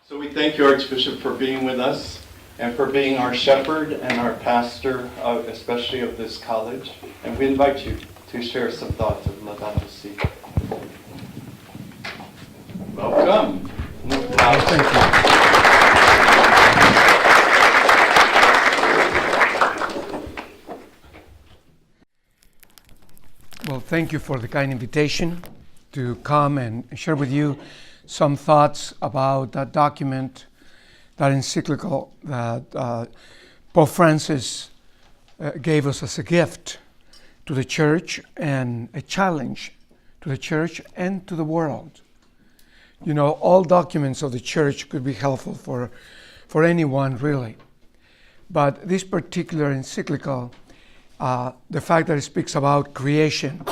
So we thank you, Archbishop, for being with us and for being our shepherd and our pastor, especially of this college. And we invite you to share some thoughts of Laudato Si. Welcome. Thank you. Well, thank you for the kind invitation to come and share with you some thoughts about that document, that encyclical that Pope Francis gave us as a gift to the Church and a challenge to the Church and to the world. You know, all documents of the Church could be helpful for anyone, really. But this particular encyclical, the fact that it speaks about creation,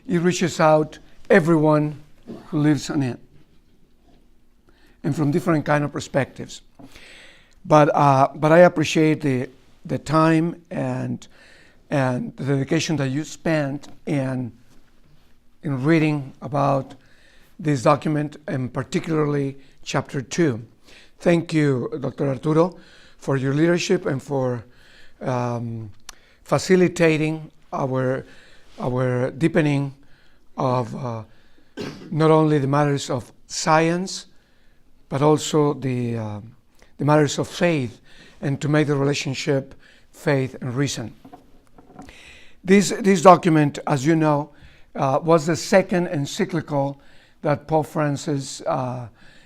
it reaches out everyone who lives on it, and from different kind of perspectives. But I appreciate the time and the dedication that you spent in reading about this document, and particularly chapter 2. Thank you, Dr. Arturo, for your leadership and for facilitating our deepening of not only the matters of science, but also the matters of faith, and to make the relationship faith and reason. This document, as you know, was the second encyclical that Pope Francis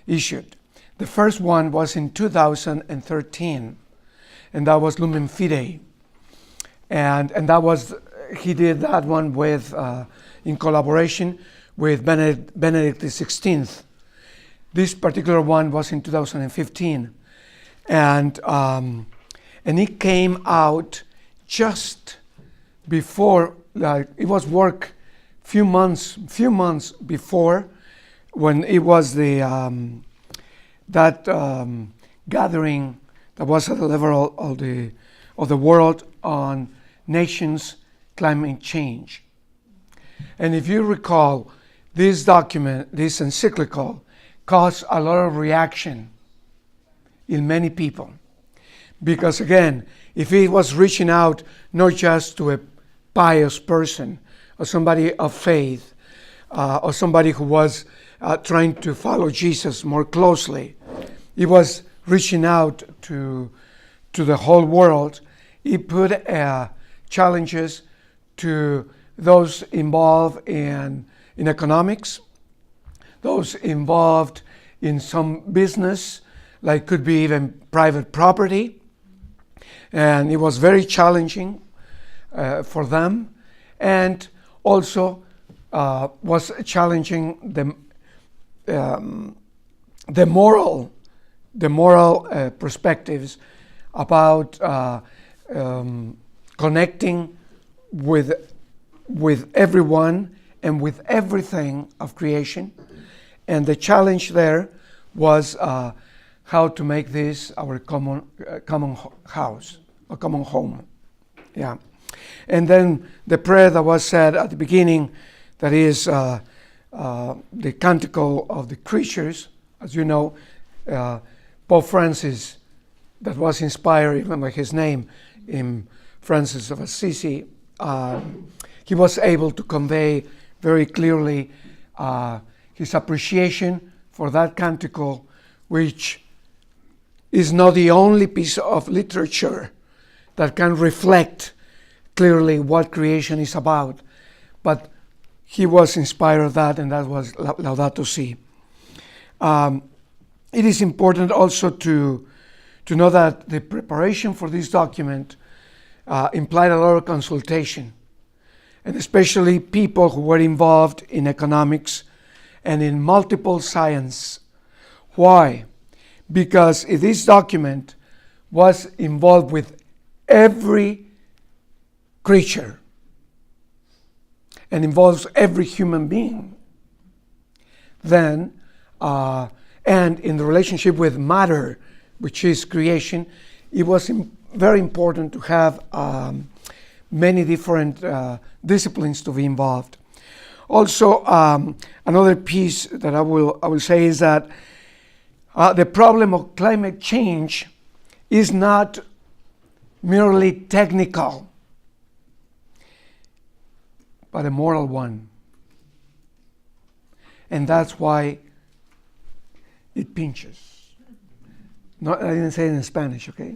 issued. The first one was in 2013, and that was Lumen Fidei. And that was, he did that one with, in collaboration with Benedict XVI. This particular one was in 2015, and it came out just before, like it was work few months before, when it was the gathering that was at the level of the world on nations climate change. And if you recall, this document, this encyclical, caused a lot of reaction in many people. Because again, if it was reaching out not just to a pious person or somebody of faith or somebody who was trying to follow Jesus more closely, it was reaching out to the whole world. It put challenges to those involved in economics, those involved in some business, like could be even private property. And it was very challenging for them, and also was challenging the moral perspectives about connecting with everyone and with everything of creation. And the challenge there was how to make this our common house, a common home. Yeah. And then the prayer that was said at the beginning, that is the Canticle of the Creatures, as you know, Pope Francis, that was inspired even by his name, in Francis of Assisi, he was able to convey very clearly his appreciation for that canticle, which is not the only piece of literature that can reflect clearly what creation is about, but he was inspired of that, and that was Laudato Si. It is important also to know that the preparation for this document implied a lot of consultation, and especially people who were involved in economics and in multiple science. Why? Because this document was involved with every creature and involves every human being. Then, and in the relationship with matter, which is creation, it was very important to have many different disciplines to be involved. Also, another piece that I will say is that The problem of climate change is not merely technical, but a moral one. And that's why it pinches. No, I didn't say it in Spanish, okay?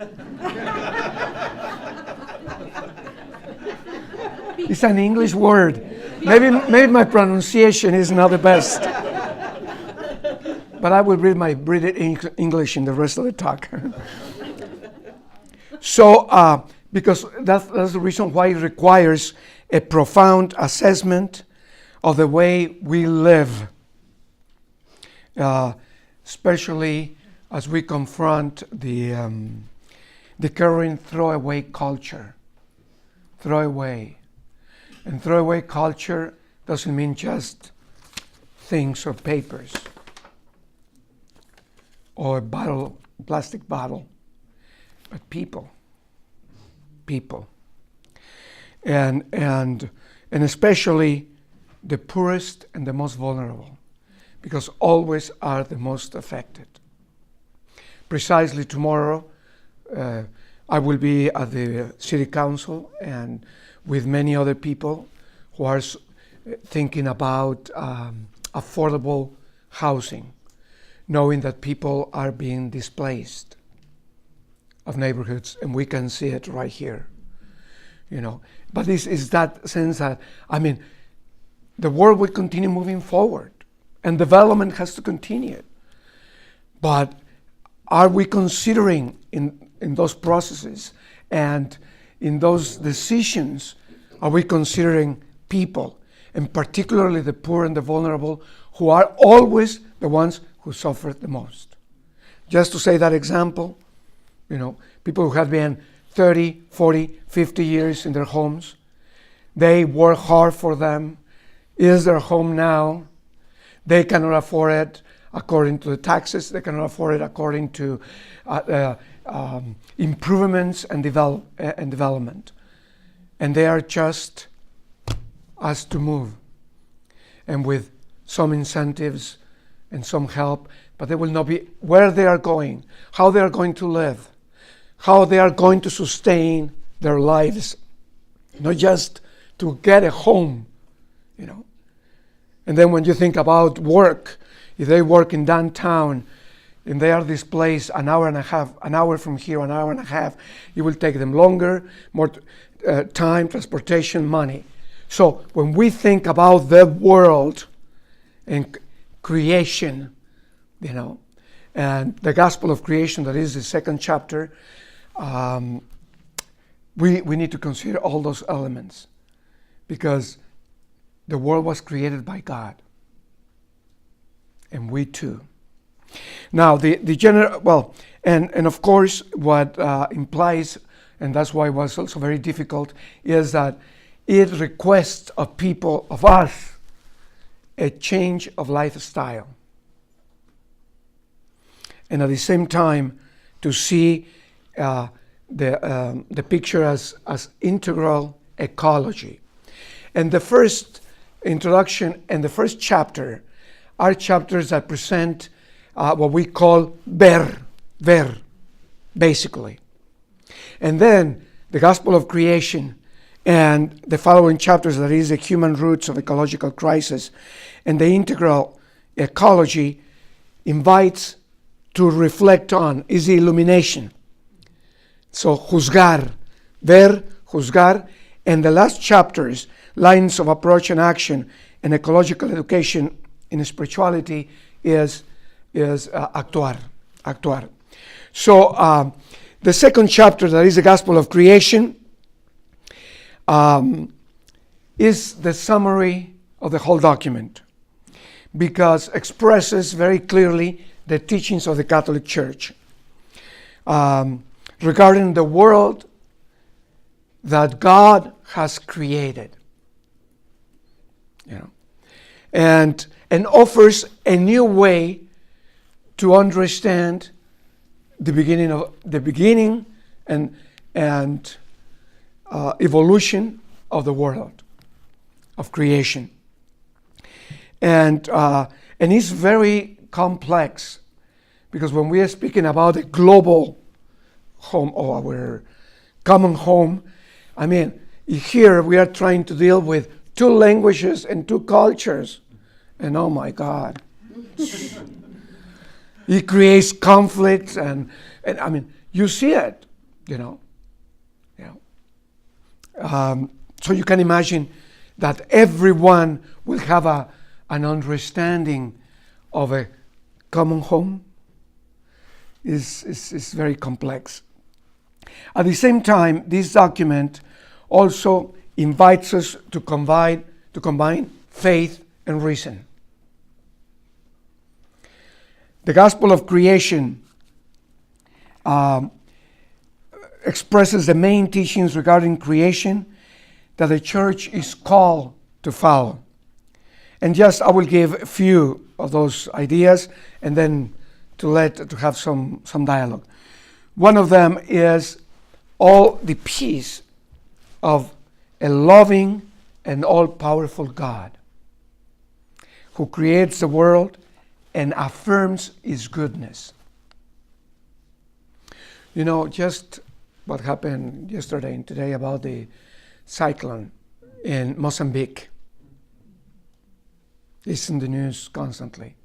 It's an English word. Maybe my pronunciation is not the best. But I will read it in English in the rest of the talk. So, because that's the reason why it requires a profound assessment of the way we live, especially as we confront the current throwaway culture. Throwaway. And throwaway culture doesn't mean just things or papers or a bottle, plastic bottle, but people. And especially the poorest and the most vulnerable, because always are the most affected. Precisely tomorrow, I will be at the City Council and with many other people who are thinking about affordable housing, knowing that people are being displaced of neighborhoods, and we can see it right here, But this is that sense that, the world will continue moving forward, and development has to continue. But are we considering in those processes and in those decisions, are we considering people, and particularly the poor and the vulnerable, who are always the ones who suffer the most? Just to say that example, people who have been 30, 40, 50 years in their homes, they work hard for them, it is their home now, they cannot afford it according to the taxes, they cannot afford it according to improvements and development. And they are just asked to move. And with some incentives and some help, but they will not be where they are going, how they are going to live, how they are going to sustain their lives, not just to get a home, And then when you think about work, if they work in downtown and they are displaced an hour from here, an hour and a half, it will take them longer, more time, transportation, money. So when we think about the world and creation, and the gospel of creation, that is the second chapter, we need to consider all those elements, because the world was created by God, and we too. Now, the general, and of course, what implies, and that's why it was also very difficult, is that it requests of people, of us, a change of lifestyle. And at the same time, to see the picture as integral ecology. And the first introduction and the first chapter are chapters that present what we call ver, basically. And then the gospel of creation and the following chapters, that is the human roots of ecological crisis, and the integral ecology, invites to reflect on, is the illumination. So juzgar, juzgar, and the last chapters, lines of approach and action, and ecological education in spirituality, is actuar. So the second chapter, that is the gospel of creation, is the summary of the whole document, because expresses very clearly the teachings of the Catholic Church regarding the world that God has created, and offers a new way to understand the beginning and evolution of the world, of creation, and it's very complex, Because when we are speaking about a global home or our common home, I mean, here we are trying to deal with 2 languages and 2 cultures. And oh my God. It creates conflicts and I mean, you see it, you know. So you can imagine that everyone will have an understanding of a common home. Is very complex. At the same time, this document also invites us to combine faith and reason. The Gospel of Creation expresses the main teachings regarding creation that the church is called to follow. And just I will give a few of those ideas and then to have some dialogue. One of them is all the peace of a loving and all-powerful God who creates the world and affirms His goodness. You know, just what happened yesterday and today about the cyclone in Mozambique. It's in the news constantly.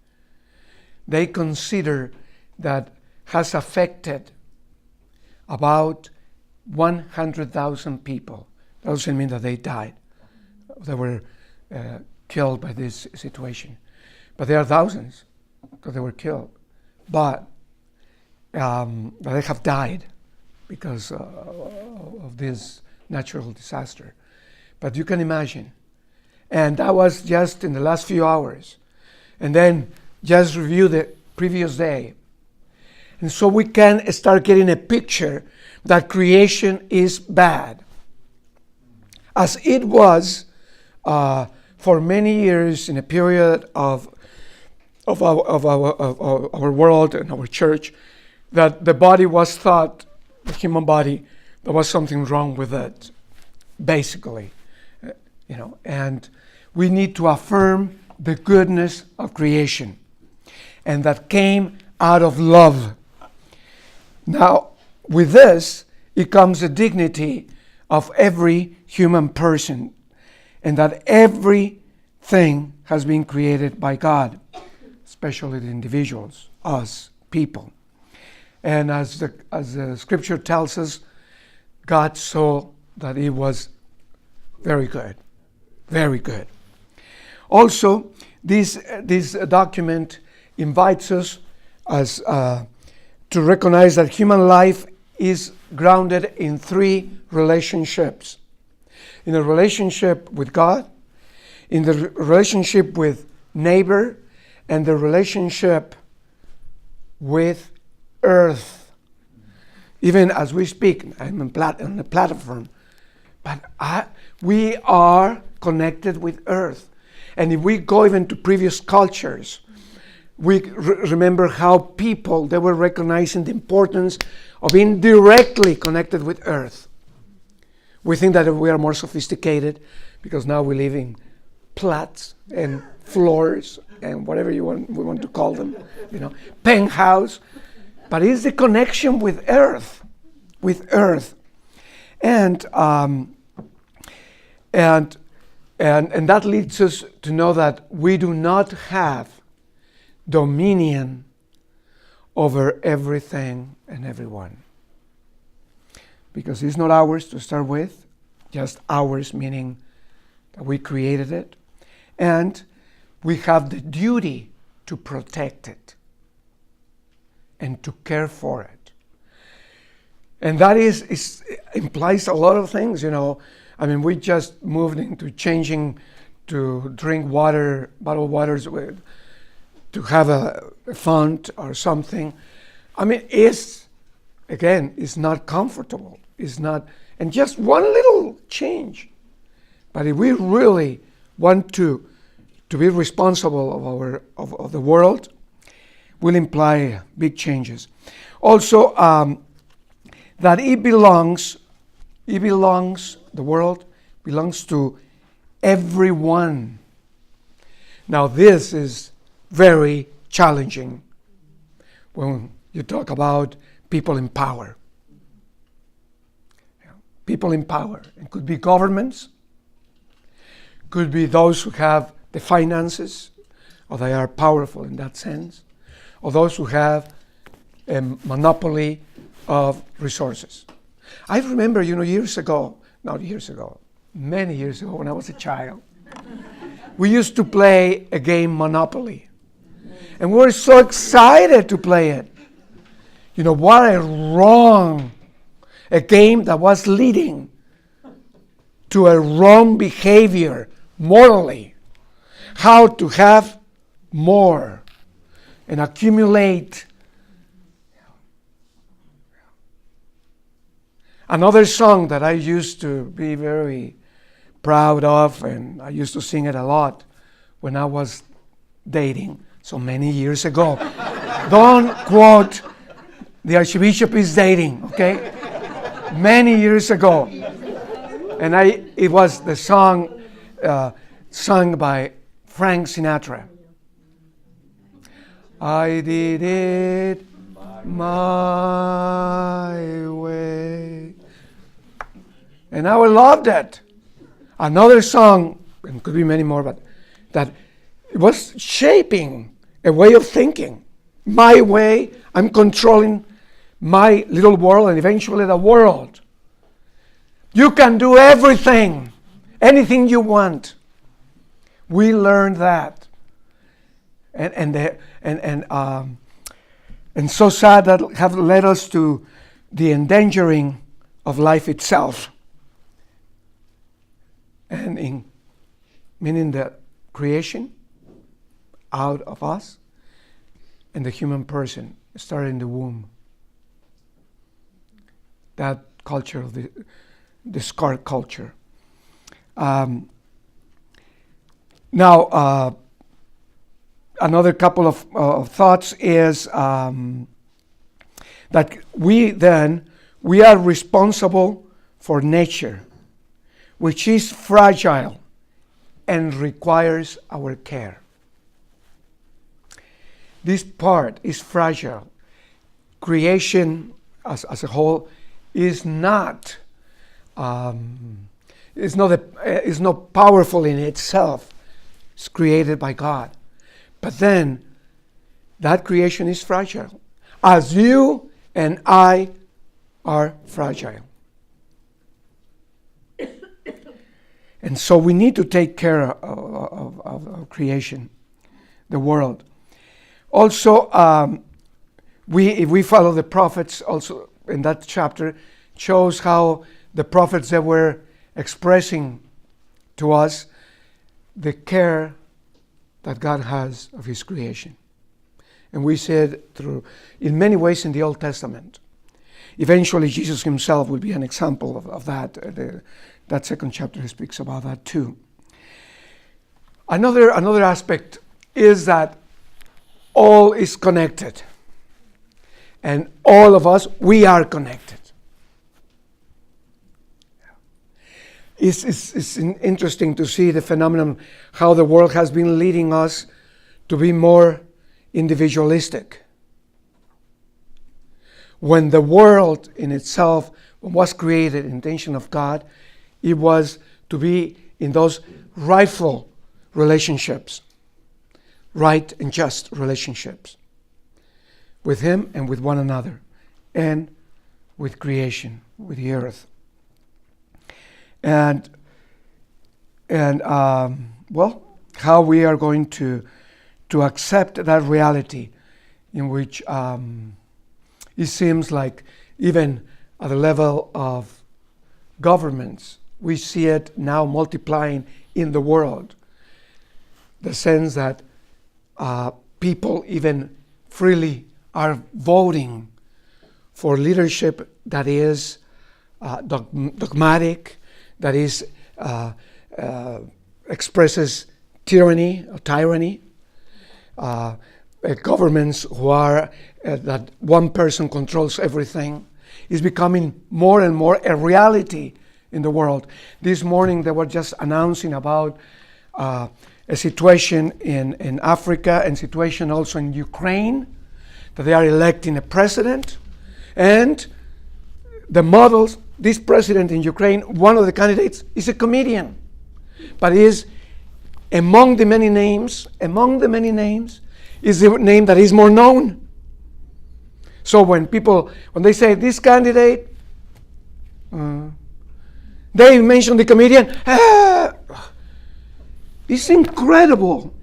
They consider that has affected about 100,000 people. That doesn't mean that they died. They were killed by this situation. But there are thousands that they were killed. But they have died because of this natural disaster. But you can imagine. And that was just in the last few hours. And then just review the previous day. And so we can start getting a picture that creation is bad. As it was for many years in a period of our world and our church, that the body was thought, the human body, there was something wrong with it, basically. And we need to affirm the goodness of creation. And that came out of love. Now, with this, it comes the dignity of every human person, and that everything has been created by God, especially the individuals, us, people. And as the scripture tells us, God saw that it was very good, very good. Also, this document invites us as to recognize that human life is grounded in 3 relationships. In a relationship with God, in the relationship with neighbor, and the relationship with earth. Even as we speak, I'm on the platform, but we are connected with earth. And if we go even to previous cultures, we remember how people, they were recognizing the importance of being directly connected with earth. We think that we are more sophisticated because now we live in flats and floors and whatever we want to call them, penthouse. But it's the connection with earth. And that leads us to know that we do not have dominion over everything and everyone. Because it's not ours to start with, just ours meaning that we created it. And we have the duty to protect it and to care for it. And that implies a lot of things, we just moved into changing to drink water, bottled waters to have a font or something. It's not comfortable. It's not, and just one little change. But if we really want to be responsible of the world, will imply big changes. Also, that the world belongs to everyone. Now, this is very challenging. when you talk about people in power. People in power. It could be governments, could be those who have the finances, or they are powerful in that sense, or those who have a monopoly of resources. I remember, many years ago, when I was a child, we used to play a game, Monopoly. And we were so excited to play it. What a game that was leading to a wrong behavior morally. How to have more and accumulate. Another song that I used to be very proud of, and I used to sing it a lot when I was dating so many years ago. Don't quote the Archbishop is dating, okay? Many years ago. And it was the song sung by Frank Sinatra. I did it my way. And I loved it. Another song, and could be many more, but that it was shaping a way of thinking. My way, I'm controlling my little world and eventually the world. You can do everything, anything you want. We learned that. And so sad that have led us to the endangering of life itself. And meaning the creation out of us and the human person started in the womb. That culture of the scar culture. Now, another couple of thoughts is that we are responsible for nature, which is fragile and requires our care. This part is fragile. Creation as a whole is not powerful in itself. It's created by God. But then that creation is fragile, as you and I are fragile. And so we need to take care of creation, the world. Also, if we follow the prophets, also in that chapter, shows how the prophets that were expressing to us the care that God has of His creation. And we see it in many ways in the Old Testament. Eventually, Jesus Himself will be an example of that. That second chapter he speaks about that too. Another aspect is that all is connected. And all of us, we are connected. It's interesting to see the phenomenon, how the world has been leading us to be more individualistic. When the world in itself was created in the intention of God, it was to be in those rightful relationships, right and just relationships with Him and with one another, and with creation, with the earth. And how we are going to accept that reality in which it seems like even at the level of governments, we see it now multiplying in the world. The sense that people even freely are voting for leadership that is dogmatic, that is expresses tyranny or tyranny. Governments who are that one person controls everything is becoming more and more a reality in the world. This morning they were just announcing about a situation in Africa and situation also in Ukraine that they are electing a president, and the models, this president in Ukraine, one of the candidates is a comedian, but is among the many names, is the name that is more known. So when they say this candidate, they mention the comedian. It's incredible.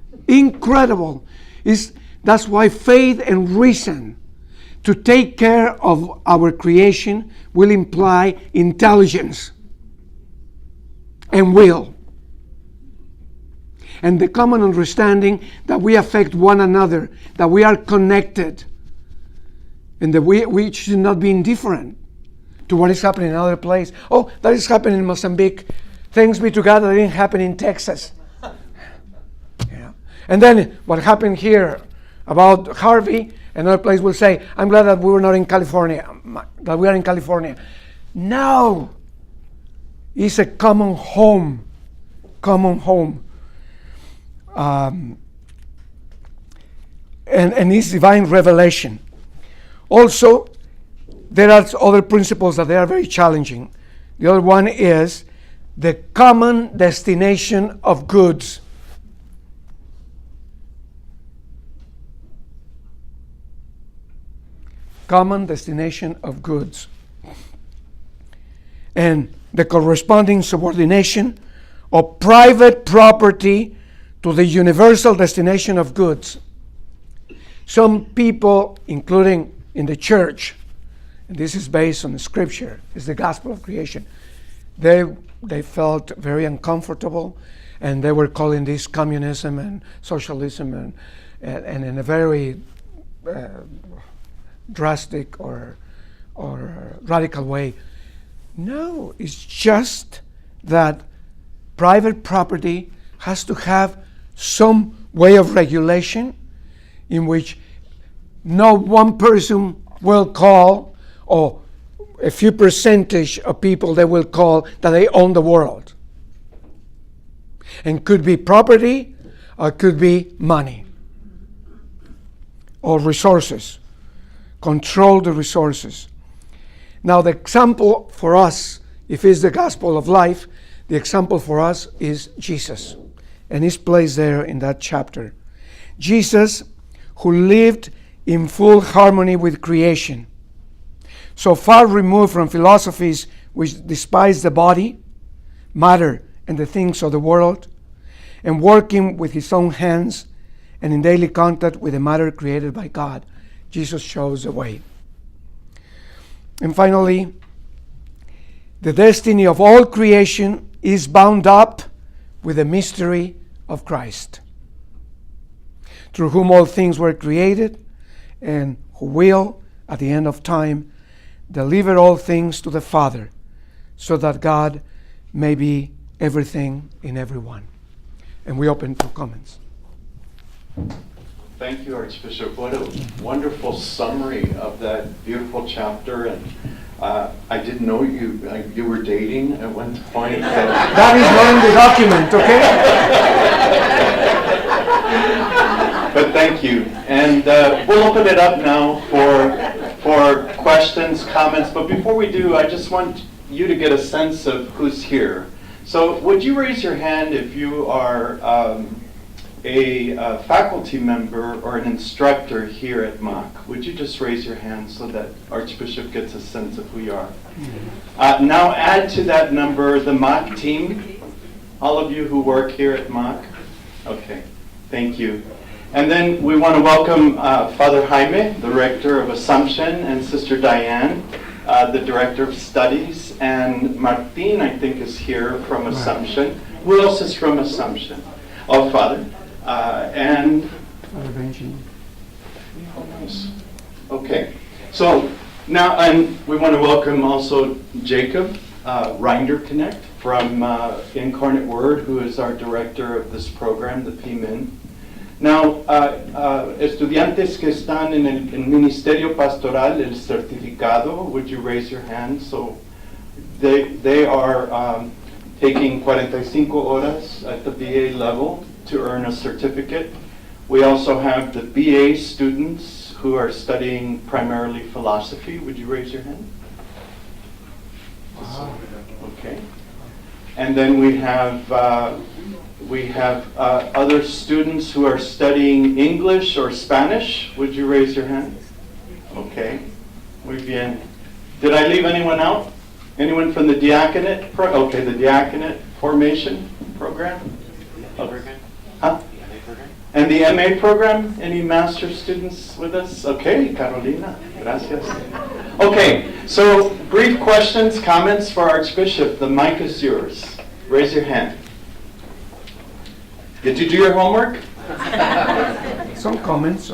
That's why faith and reason to take care of our creation will imply intelligence and will. And the common understanding that we affect one another, that we are connected, and that we should not be indifferent to what is happening in another place. Oh, that is happening in Mozambique. Thanks be to God that it didn't happen in Texas. Yeah. And then what happened here about Harvey, another place will say, I'm glad that we were not in California, that we are in California. No, it's a common home. And it's divine revelation. Also, there are other principles that they are very challenging. The other one is the common destination of goods. Common destination of goods. And the corresponding subordination of private property to the universal destination of goods. Some people, including in the church, and this is based on the scripture, it's the gospel of creation, they felt very uncomfortable, and they were calling this communism and socialism and in a very drastic or radical way. No, it's just that private property has to have some way of regulation in which no one person will call, or a few percentage of people they will call that they own the world. And could be property, or could be money, or resources. Control the resources. Now the example for us, if it's the gospel of life, the example for us is Jesus. And he's placed there in that chapter. Jesus, who lived in full harmony with creation, so far removed from philosophies which despise the body, matter, and the things of the world, and working with his own hands and in daily contact with the matter created by God, Jesus shows the way. And finally, the destiny of all creation is bound up with the mystery of Christ, through whom all things were created, and who will, at the end of time, deliver all things to the Father, so that God may be everything in everyone. And we open to comments. Thank you, Archbishop. What a wonderful summary of that beautiful chapter. And I didn't know you were dating at one point. That is not in the document, okay? But thank you. And we'll open it up now for questions, comments. But before we do, I just want you to get a sense of who's here. So would you raise your hand if you are a faculty member or an instructor here at MACC? Would you just raise your hand so that Archbishop gets a sense of who you are? Now add to that number the MACC team, all of you who work here at MACC. Okay, thank you. And then we want to welcome Father Jaime, the Rector of Assumption, and Sister Diane, the Director of Studies, and Martin, I think, is here from Assumption. Who else is from Assumption? Oh, Father. And okay, so now, and we want to welcome also Jacob Reinder Connect from Incarnate Word, who is our director of this program, the PMIN. Now, estudiantes que están en el Ministerio Pastoral, el certificado, would you raise your hand? So they are taking 45 horas at the BA level to earn a certificate. We also have the BA students who are studying primarily philosophy? Would you raise your hand? Okay. And then we have other students who are studying English or Spanish. Would you raise your hand? Okay. Muy bien. Did I leave anyone out? Anyone from the diaconate? Okay, the diaconate formation program? Huh? And the MA program? Any master students with us? Okay, Carolina. Gracias. Okay, so brief questions, comments for Archbishop. The mic is yours. Raise your hand. Did you do your homework? Some comments,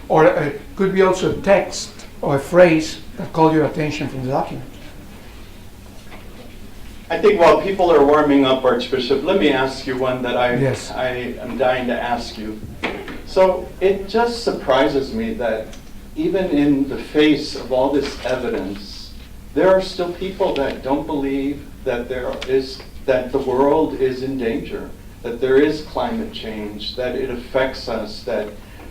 or could be also a text or a phrase that call your attention from the document. I think while people are warming up, Archbishop, let me ask you one that I am dying to ask you. So it just surprises me that even in the face of all this evidence, there are still people that don't believe that that the world is in danger, that there is climate change, that it affects us, that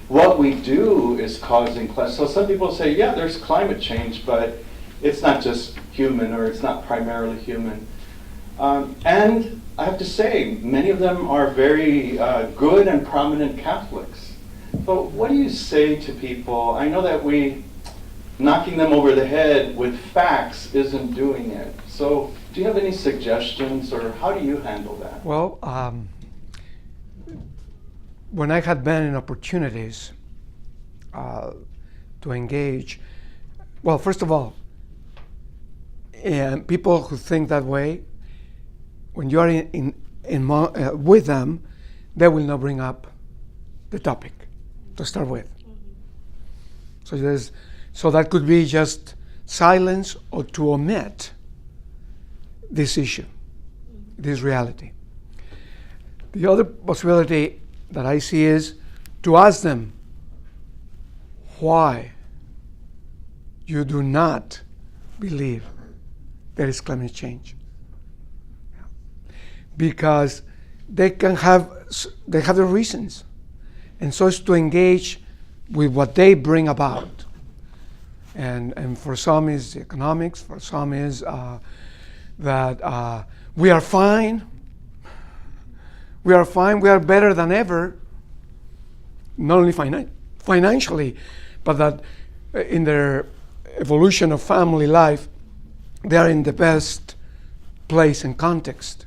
what we do is causing climate. So some people say, yeah, there's climate change, but it's not just human, or it's not primarily human. And I have to say, many of them are very good and prominent Catholics. But what do you say to people? I know that knocking them over the head with facts isn't doing it. So do you have any suggestions, or how do you handle that? Well, when I had been in opportunities to engage, well, first of all, people who think that way, when you are with them, they will not bring up the topic to start with. So that could be just silence or to omit this issue, this reality. The other possibility that I see is to ask them why you do not believe there is climate change. Because they have their reasons. And so it's to engage with what they bring about. And for some is economics, for some is that we are fine. We are fine, we are better than ever, not only financially, but that in their evolution of family life, they are in the best place and context.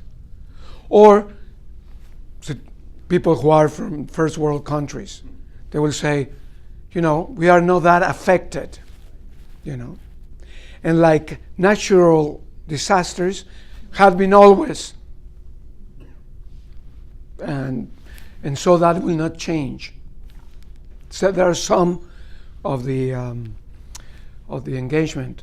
Or people who are from first world countries, they will say, we are not that affected, And like natural disasters have been always. And so that will not change. So there are some of the engagement.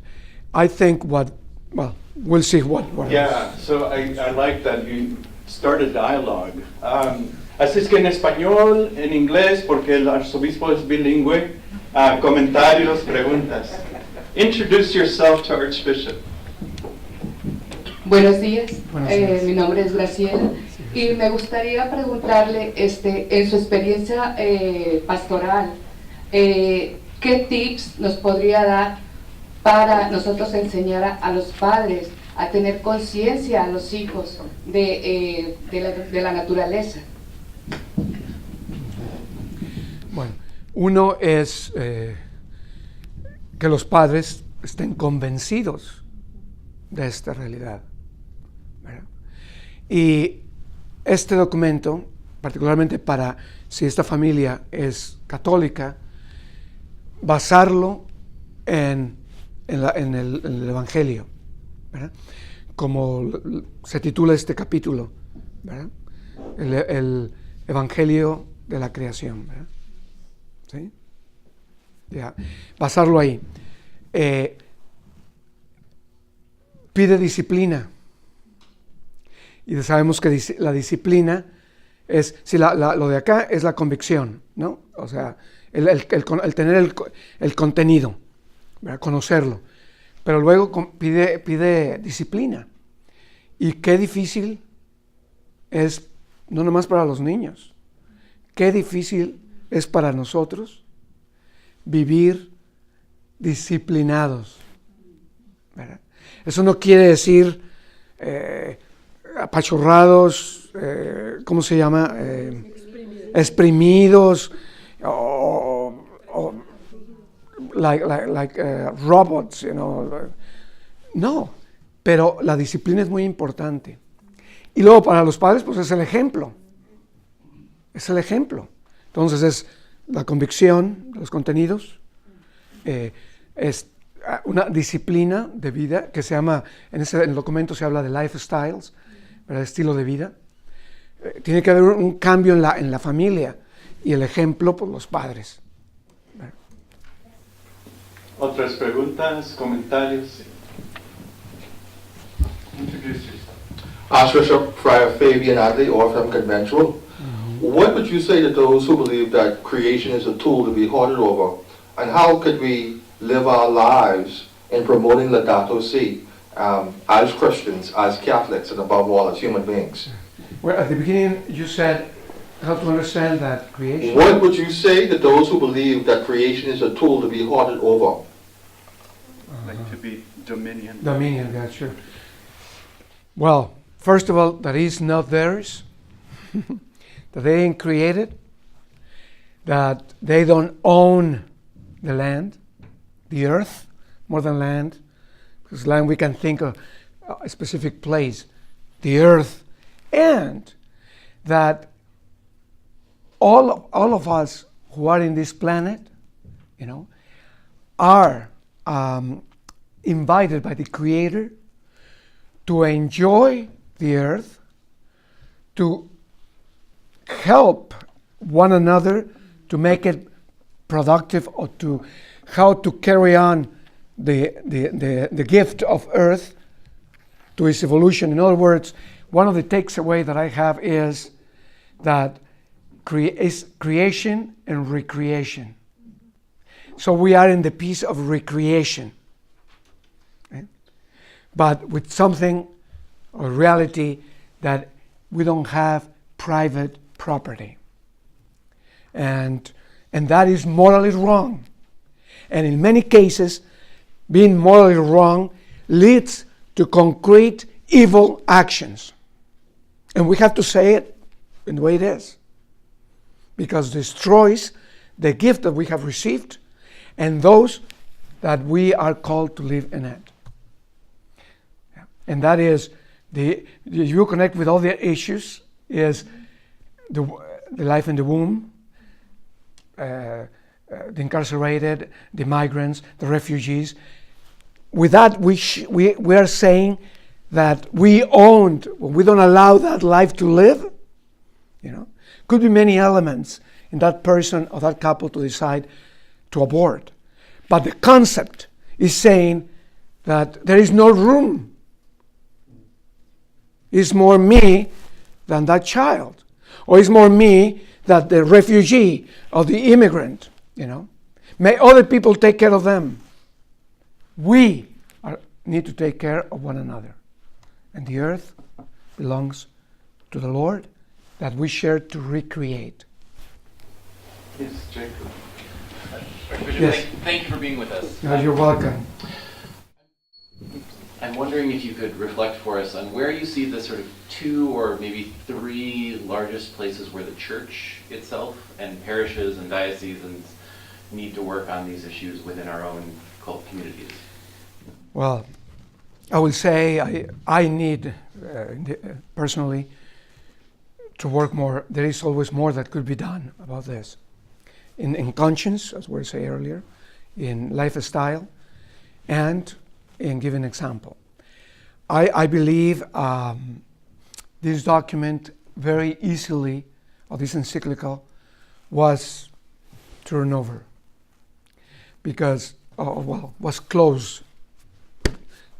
I think we'll see what yeah, so I like that you start a dialogue. Así es que en español, en inglés, porque el arzobispo es bilingüe, comentarios, preguntas. Introduce yourself to Archbishop. Buenos días. Buenos días. Mi nombre es Graciela y me gustaría preguntarle, en su experiencia pastoral, ¿qué tips nos podría dar para nosotros enseñar a los padres a tener conciencia a los hijos de la naturaleza? Bueno, uno es que los padres estén convencidos de esta realidad, ¿verdad? Y este documento, particularmente para si esta familia es católica, basarlo en el Evangelio, ¿verdad? Como se titula este capítulo, ¿verdad? El Evangelio de la creación, ¿verdad? ¿Sí? Ya. Basarlo ahí. Pide disciplina. Y sabemos que la disciplina es, lo de acá es la convicción, ¿no? O sea, el tener el contenido, ¿verdad? Conocerlo. Pero luego pide disciplina. Y qué difícil es, no nomás para los niños, qué difícil es para nosotros vivir disciplinados. ¿Verdad? Eso no quiere decir apachurrados, ¿cómo se llama? Exprimidos, o like robots, you know. No, pero la disciplina es muy importante. Y luego para los padres, pues es el ejemplo. Es el ejemplo. Entonces es la convicción de los contenidos, es una disciplina de vida que se llama, en el documento se habla de lifestyles, ¿verdad? Estilo de vida. Tiene que haber un cambio en la familia y el ejemplo por los padres. ¿Verdad? ¿Otras preguntas, comentarios? Archbishop Friar Fabian Adley, Orphan Conventual. What would you say to those who believe that creation is a tool to be hoarded over? And how could we live our lives in promoting Laudato Si as Christians, as Catholics, and above all, as human beings? Well, at the beginning you said how to understand that creation. What would you say to those who believe that creation is a tool to be hoarded over? Like to be dominion. Dominion, yeah, sure. Well, first of all, that is not theirs. That they ain't created. That they don't own the land, the earth, more than land. Because land we can think of a specific place, the earth, and that all of us who are in this planet, you know, are invited by the Creator to enjoy the earth, to help one another to make it productive, or to how to carry on the gift of earth to its evolution. In other words, one of the takeaways that I have is that is creation and recreation. So we are in the piece of recreation, right? But with something, or reality, that we don't have private property. And that is morally wrong. And in many cases, being morally wrong leads to concrete evil actions. And we have to say it in the way it is. Because it destroys the gift that we have received and those that we are called to live in it. And that is, you connect with all the issues, is the life in the womb, the incarcerated, the migrants, the refugees. With that, we are saying that we don't allow that life to live. You know, could be many elements in that person or that couple to decide to abort. But the concept is saying that there is no room. It's more me than that child. Or it's more me than the refugee or the immigrant, you know. May other people take care of them. We need to take care of one another. And the earth belongs to the Lord, that we share to recreate. Yes, Jacob. Archbishop, Yes. thank you for being with us. You're welcome. I'm wondering if you could reflect for us on where you see the sort of 2 or maybe 3 largest places where the church itself and parishes and dioceses need to work on these issues within our own cult communities. Well, I will say I need personally to work more. There is always more that could be done about this. In conscience, as we said earlier, in lifestyle, and in giving example. I believe this document very easily, or this encyclical, was turned over because, was closed.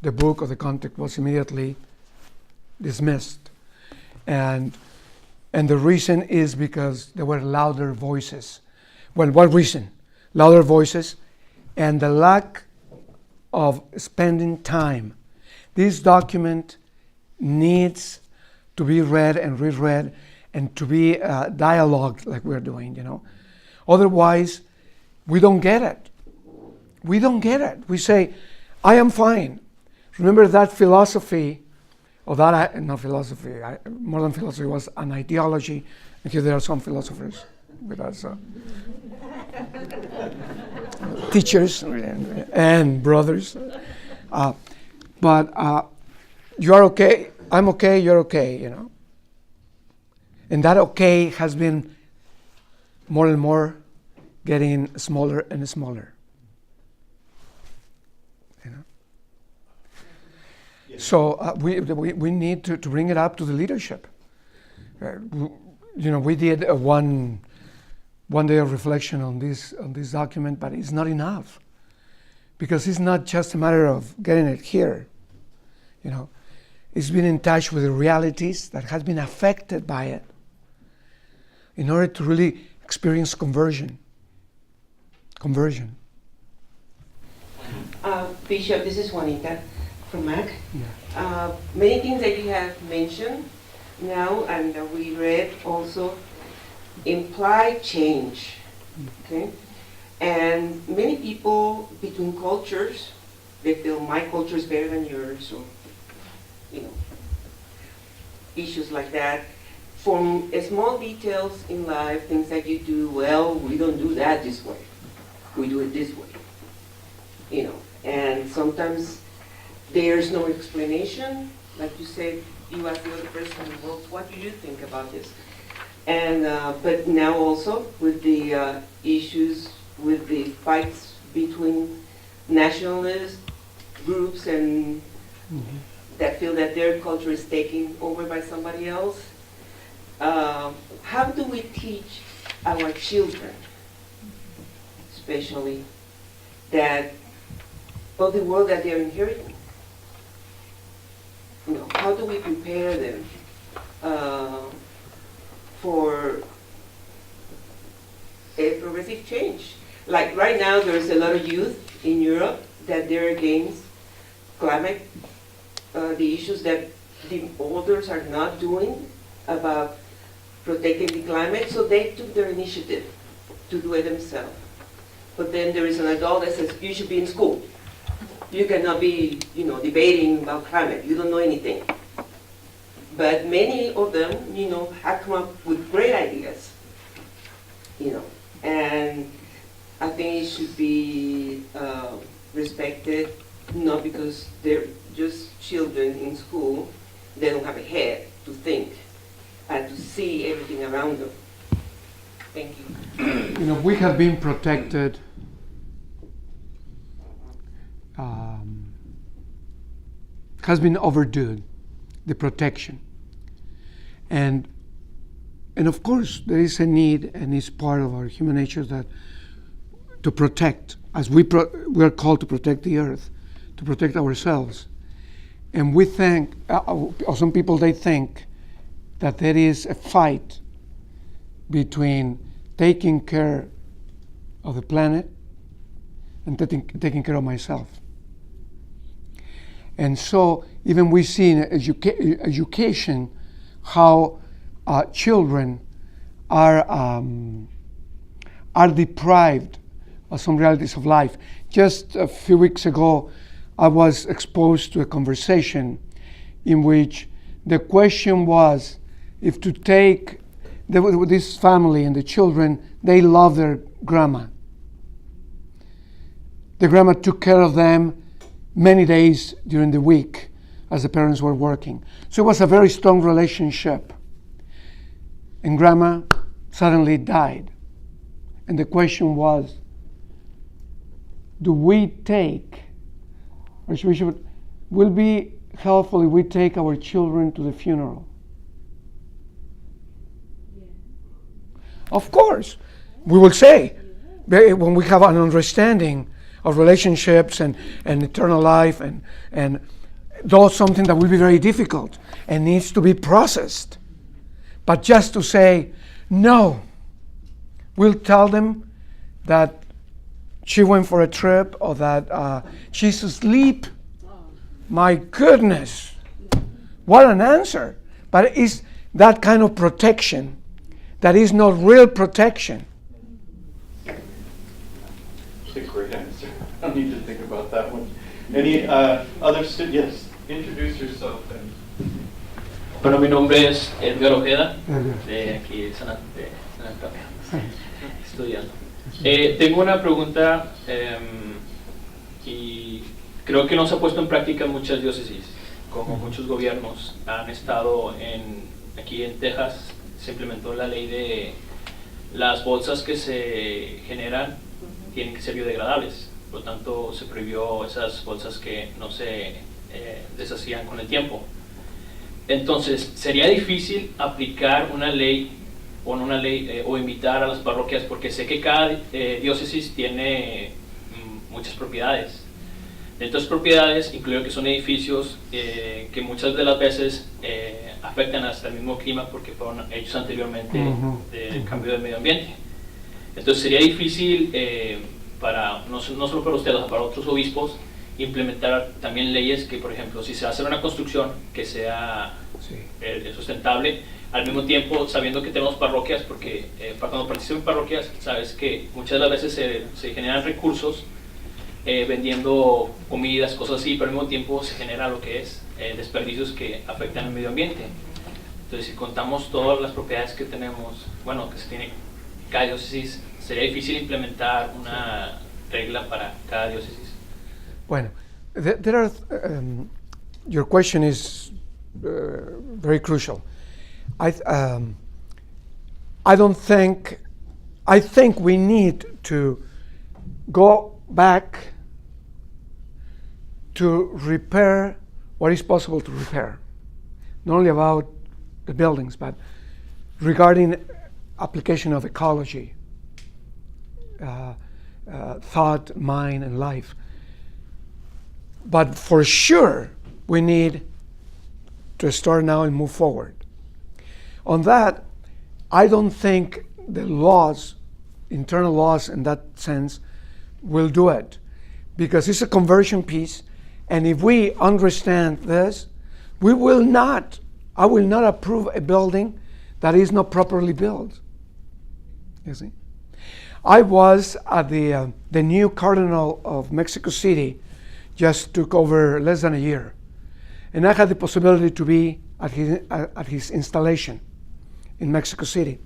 The book or the content was immediately dismissed. And the reason is because there were louder voices. Well, what reason? Louder voices and the lack of spending time. This document needs to be read and reread and to be dialogued like we're doing, you know. Otherwise, we don't get it. We don't get it. We say, I am fine. Remember that philosophy, or that, not philosophy, more than philosophy, was an ideology. And here there are some philosophers with us, teachers and brothers. But you are okay, I'm okay, you're okay, you know. And that okay has been more and more getting smaller and smaller. You know. So we need to bring it up to the leadership. You know, we did one day of reflection on this document, but it's not enough, because it's not just a matter of getting it here. You know, it's been in touch with the realities that has been affected by it, in order to really experience conversion. Bishop, this is Juanita from MACC. Yeah. Many things that you have mentioned now, and we read also, imply change. Okay, and many people between cultures, they feel my culture is better than yours, or you know, issues like that. From small details in life, things that you do, well, we don't do that this way. We do it this way. You know, and sometimes there's no explanation. Like you said, you ask the other person, well, what do you think about this? And but now also with the issues, with the fights between nationalist groups and that feel that their culture is taken over by somebody else. How do we teach our children, especially, that of the world that they're inheriting? You know, how do we prepare them for a progressive change? Like right now, there's a lot of youth in Europe that they're against climate, the issues that the elders are not doing about protecting the climate, so they took their initiative to do it themselves. But then there is an adult that says, you should be in school. You cannot be, you know, debating about climate. You don't know anything. But many of them, you know, have come up with great ideas, you know, and I think it should be respected, not because they're just children in school, they don't have a head to think and to see everything around them. Thank you. You know, we have been protected has been overdue, the protection. And of course, there is a need, and it's part of our human nature that to protect, as we are called to protect the earth, to protect ourselves. And we think, or some people, they think that there is a fight between taking care of the planet and taking care of myself. And so even we see in education how children are deprived of some realities of life. Just a few weeks ago, I was exposed to a conversation in which the question was if to take this family and the children, they love their grandma. The grandma took care of them many days during the week as the parents were working. So it was a very strong relationship. And grandma suddenly died. And the question was, do we take, Archbishop, will be helpful if we take our children to the funeral? Yeah. Of course, we will say, when we have an understanding of relationships and eternal life, and that's something that will be very difficult and needs to be processed. But just to say, no, we'll tell them that she went for a trip or that she's asleep. My goodness, what an answer. But it's that kind of protection that is not real protection. I don't need to think about that one. Any other students? Yes, introduce yourself. Bueno, mi nombre es Edgar Ojeda, de aquí de San Antonio, estudiando. Tengo una pregunta y creo que no se ha puesto en práctica en muchas diócesis, como muchos gobiernos han estado aquí en Texas. Se implementó la ley de las bolsas que se generan tienen que ser biodegradables, por lo tanto se prohibió esas bolsas que no se deshacían con el tiempo. Entonces, sería difícil aplicar una ley o invitar a las parroquias, porque sé que cada diócesis tiene muchas propiedades. De estas propiedades, incluyo que son edificios que muchas de las veces afectan hasta el mismo clima porque fueron hechos anteriormente del cambio del medio ambiente. Entonces sería difícil no solo para ustedes, para otros obispos, implementar también leyes que, por ejemplo, si se va a hacer una construcción que sea sustentable, al mismo tiempo sabiendo que tenemos parroquias, porque cuando participo en parroquias, sabes que muchas de las veces se generan recursos vendiendo comidas, cosas así, pero al mismo tiempo se genera lo que es desperdicios que afectan al medio ambiente. Entonces, si contamos todas las propiedades que tenemos, que se tiene cada diócesis, sería difícil implementar una regla para cada diócesis. Bueno, there are, your question is very crucial. I think we need to go back to repair what is possible to repair. Not only about the buildings, but regarding application of ecology, thought, mind, and life. But for sure, we need to start now and move forward. On that, I don't think the laws, internal laws in that sense, will do it, because it's a conversion piece, and if we understand this, I will not approve a building that is not properly built. You see? I was at the new Cardinal of Mexico City, just took over less than a year, and I had the possibility to be at his installation in Mexico City.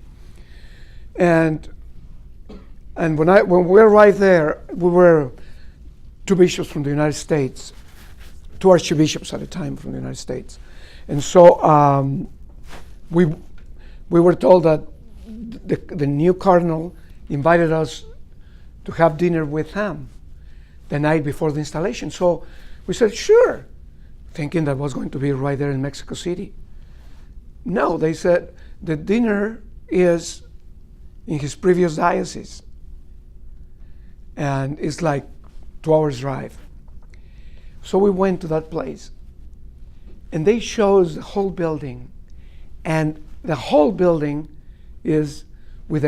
And when we arrived there, we were two bishops from the United States, two archbishops at the time from the United States, and so we were told that the new cardinal invited us to have dinner with him the night before the installation. So we said, sure, thinking that was going to be right there in Mexico City. No, they said the dinner is in his previous diocese, and it's like 2 hours drive. So we went to that place, and they showed the whole building, and the whole building is with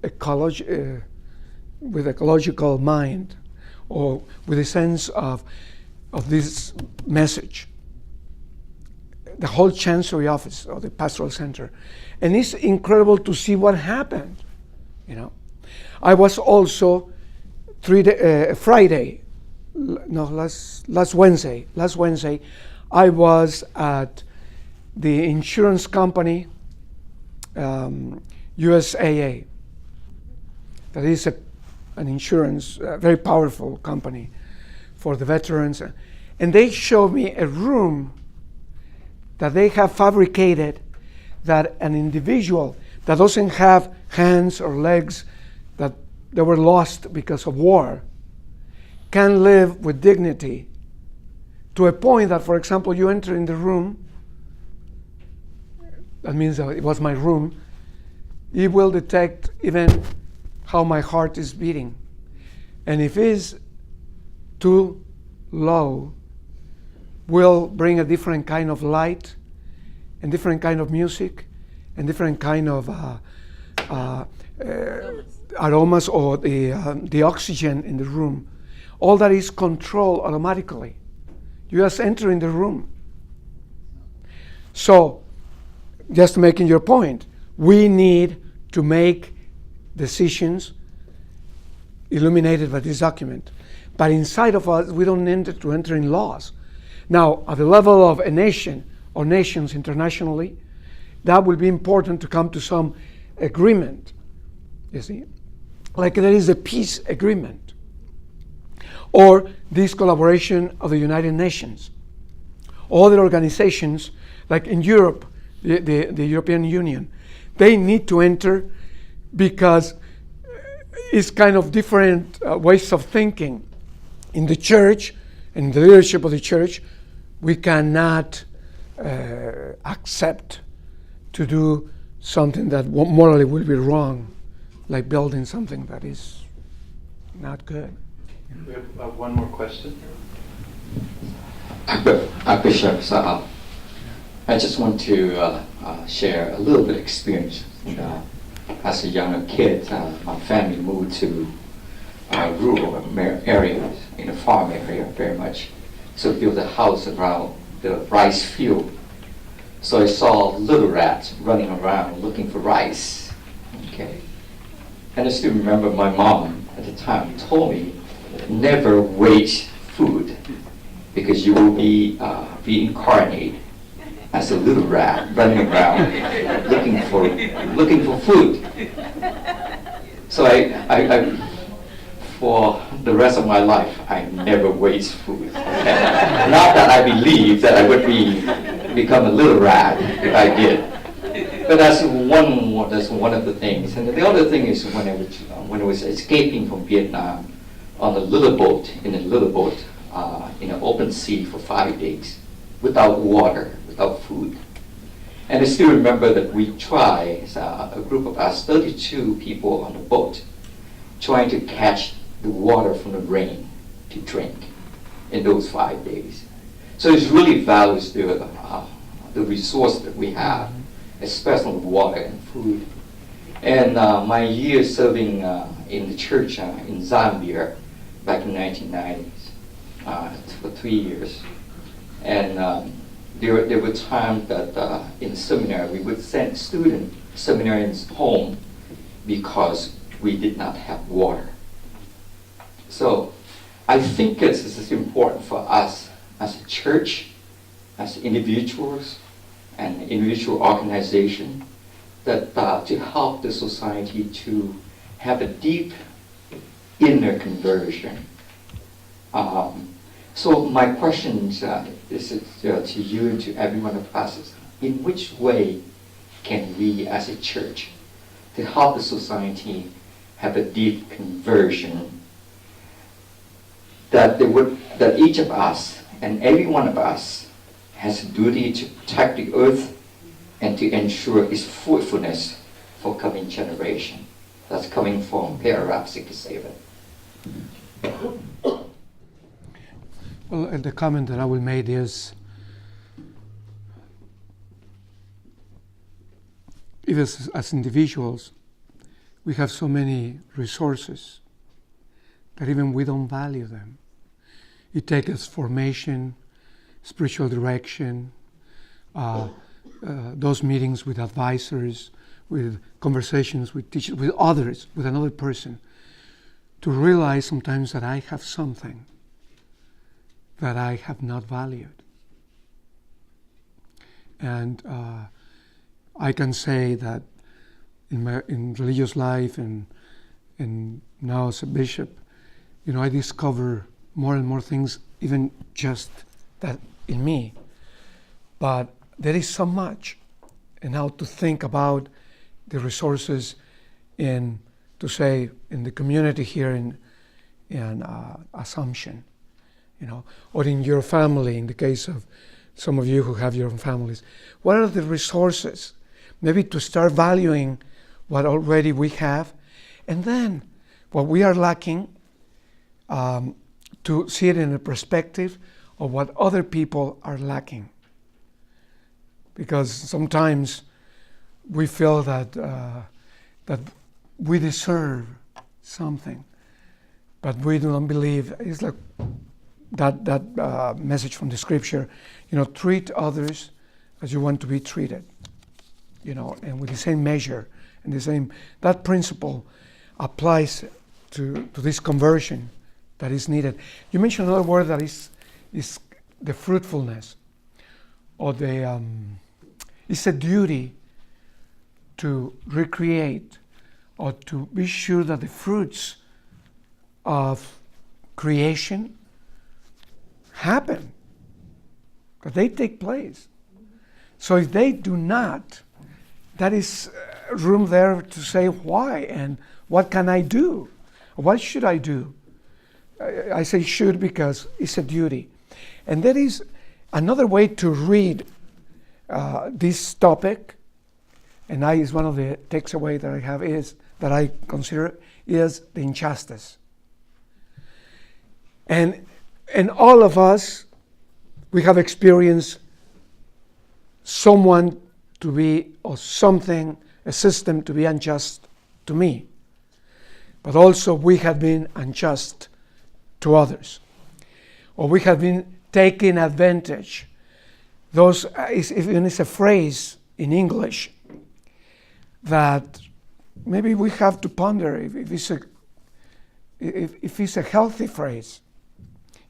ecological mind, or with a sense of this message. The whole chancery office or the pastoral center, and it's incredible to see what happened. I was also last Wednesday, I was at the insurance company, USAA. That is an insurance, very powerful company for the veterans. And they showed me a room that they have fabricated, that an individual that doesn't have hands or legs, that they were lost because of war, can live with dignity, to a point that, for example, you enter in the room, that means that it was my room, it will detect even how my heart is beating. And if it's too low, will bring a different kind of light, and different kind of music, and different kind of aromas, or the oxygen in the room. All that is controlled automatically. You just enter in the room. So, just making your point, we need to make decisions illuminated by this document. But inside of us, we don't need to enter in laws. Now, at the level of a nation or nations internationally, that will be important to come to some agreement, you see? Like there is a peace agreement. Or this collaboration of the United Nations. Other organizations, like in Europe, the European Union, they need to enter because it's kind of different ways of thinking. In the church, in the leadership of the church, we cannot accept to do something that morally will be wrong, like building something that is not good. We have one more question. Archbishop, I just want to share a little bit of experience. As a younger kid, my family moved to rural areas, in a farm area very much. So built a house around the rice field. So I saw little rats running around looking for rice. Okay. And I still remember my mom at the time told me, never waste food because you will be reincarnated as a little rat running around looking for food. So I for the rest of my life, I never waste food. Not that I believe that I would become a little rat if I did. But that's one of the things. And the other thing is when I was escaping from Vietnam on a little boat, in an open sea for 5 days, without water, without food. And I still remember that we tried, a group of us, 32 people on the boat, trying to catch the water from the rain to drink in those 5 days. So it really values the resource that we have, especially water and food. And my years serving in the church in Zambia back in the 1990s for 3 years. And there were times that in seminary we would send seminarians home because we did not have water. So I think it's important for us as a church, as individuals, and individual organization, that to help the society to have a deep inner conversion. So my question is to you and to every one of us, in which way can we as a church to help the society have a deep conversion, that each of us and every one of us has a duty to protect the earth and to ensure its fruitfulness for coming generation. That's coming from paragraph 67. Well, the comment that I will make is, even as individuals, we have so many resources that even we don't value them. It takes us formation, spiritual direction, those meetings with advisors, with conversations with teachers, with others, with another person, to realize sometimes that I have something that I have not valued. And I can say that in religious life and now as a bishop, I discover more and more things, even just that in me. But there is so much, and how to think about the resources in the community here in Assumption, or in your family, in the case of some of you who have your own families. What are the resources? Maybe to start valuing what already we have, and then what we are lacking, to see it in a perspective of what other people are lacking. Because sometimes we feel that we deserve something, but we do not believe. It's like that message from the scripture, treat others as you want to be treated, and with the same measure and that principle applies to this conversion that is needed. You mentioned another word that is the fruitfulness, or it's a duty to recreate or to be sure that the fruits of creation happen, that they take place. So if they do not, that is room there to say why and what can I do? What should I do? I say should because it's a duty. And that is another way to read this topic, and is one of the takeaway that I have is that I consider is the injustice. And all of us, we have experienced someone to be, or something, a system to be unjust to me. But also we have been unjust to others. Or we have been taking advantage. It's a phrase in English that maybe we have to ponder if it's a healthy phrase.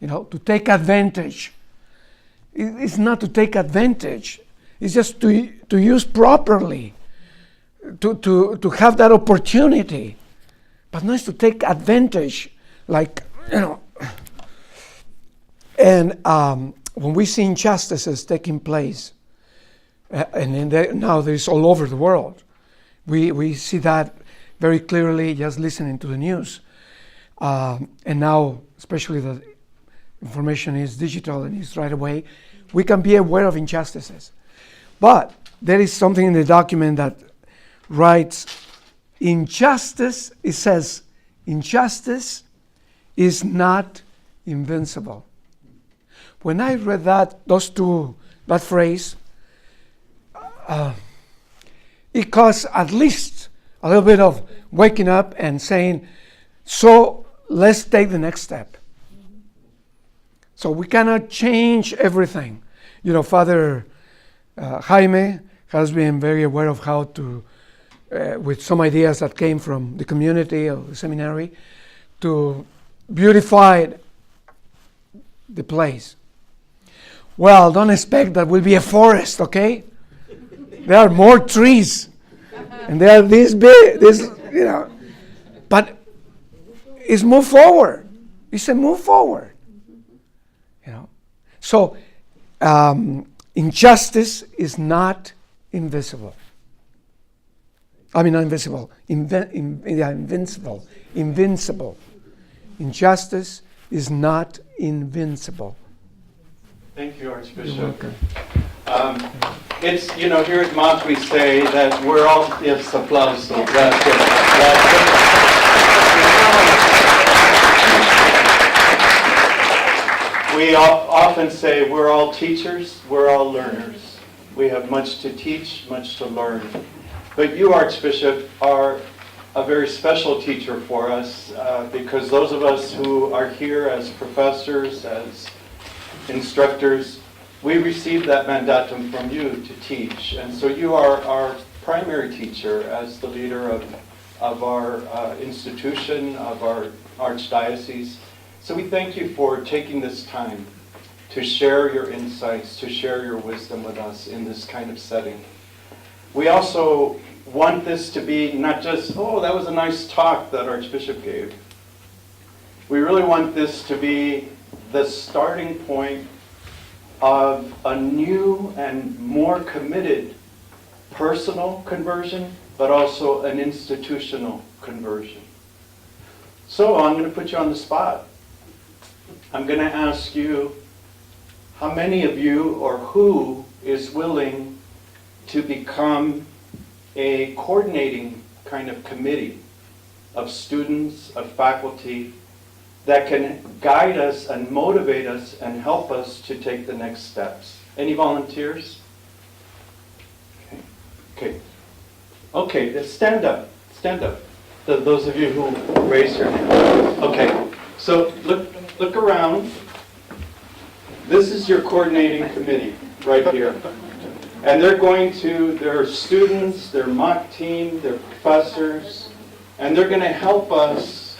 To take advantage. It's not to take advantage. It's just to use properly, to have that opportunity, but not to take advantage, And when we see injustices taking place, now there's all over the world, we see that very clearly just listening to the news, and now especially the information is digital and is right away, we can be aware of injustices. But there is something in the document that writes, injustice, it says, injustice is not invincible. When I read that phrase, it caused at least a little bit of waking up and saying, so let's take the next step. So we cannot change everything. Father Jaime has been very aware of how to, with some ideas that came from the community of the seminary, to beautify the place. Well, don't expect that will be a forest, okay? There are more trees, and they are this big, But it's move forward. It's a move forward. So injustice is not invisible. I mean, not invisible. Invincible. Invincible. Injustice is not invincible. Thank you, Archbishop. You're welcome. It's, here at MACC we say that we're all, yes, applause. We often say we're all teachers, we're all learners. We have much to teach, much to learn. But you, Archbishop, are a very special teacher for us because those of us who are here as professors, as instructors, we receive that mandatum from you to teach. And so you are our primary teacher as the leader of our institution, of our archdiocese. So we thank you for taking this time to share your insights, to share your wisdom with us in this kind of setting. We also want this to be not just, oh, that was a nice talk that Archbishop gave. We really want this to be the starting point of a new and more committed personal conversion, but also an institutional conversion. So I'm going to put you on the spot. I'm going to ask you, how many of you or who is willing to become a coordinating kind of committee of students, of faculty, that can guide us and motivate us and help us to take the next steps? Any volunteers? Okay, let's stand up. Those of you who raised your hand. Okay, so look around. This is your coordinating committee right here. And there are students, their MACC team, their professors, and they're going to help us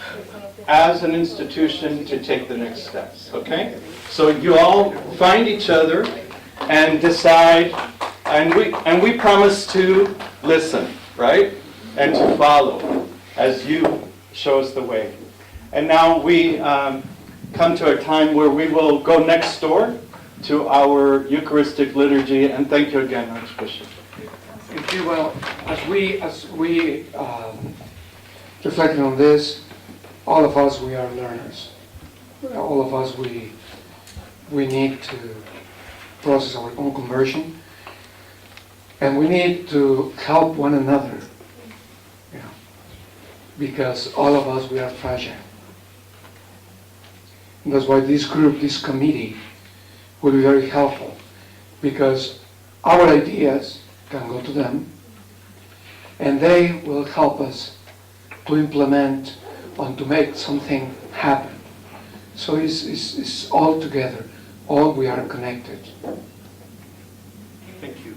as an institution to take the next steps, okay? So you all find each other and decide, and we promise to listen, right? And to follow as you show us the way. And now we come to a time where we will go next door to our Eucharistic liturgy, and thank you again, Archbishop. If you will, as we reflecting on this, all of us, we are learners. All of us, we need to process our own conversion, and we need to help one another, because all of us, we are fragile. And that's why this group, this committee, will be very helpful, because our ideas can go to them, and they will help us to implement and to make something happen. So it's all together. All we are connected. Thank you.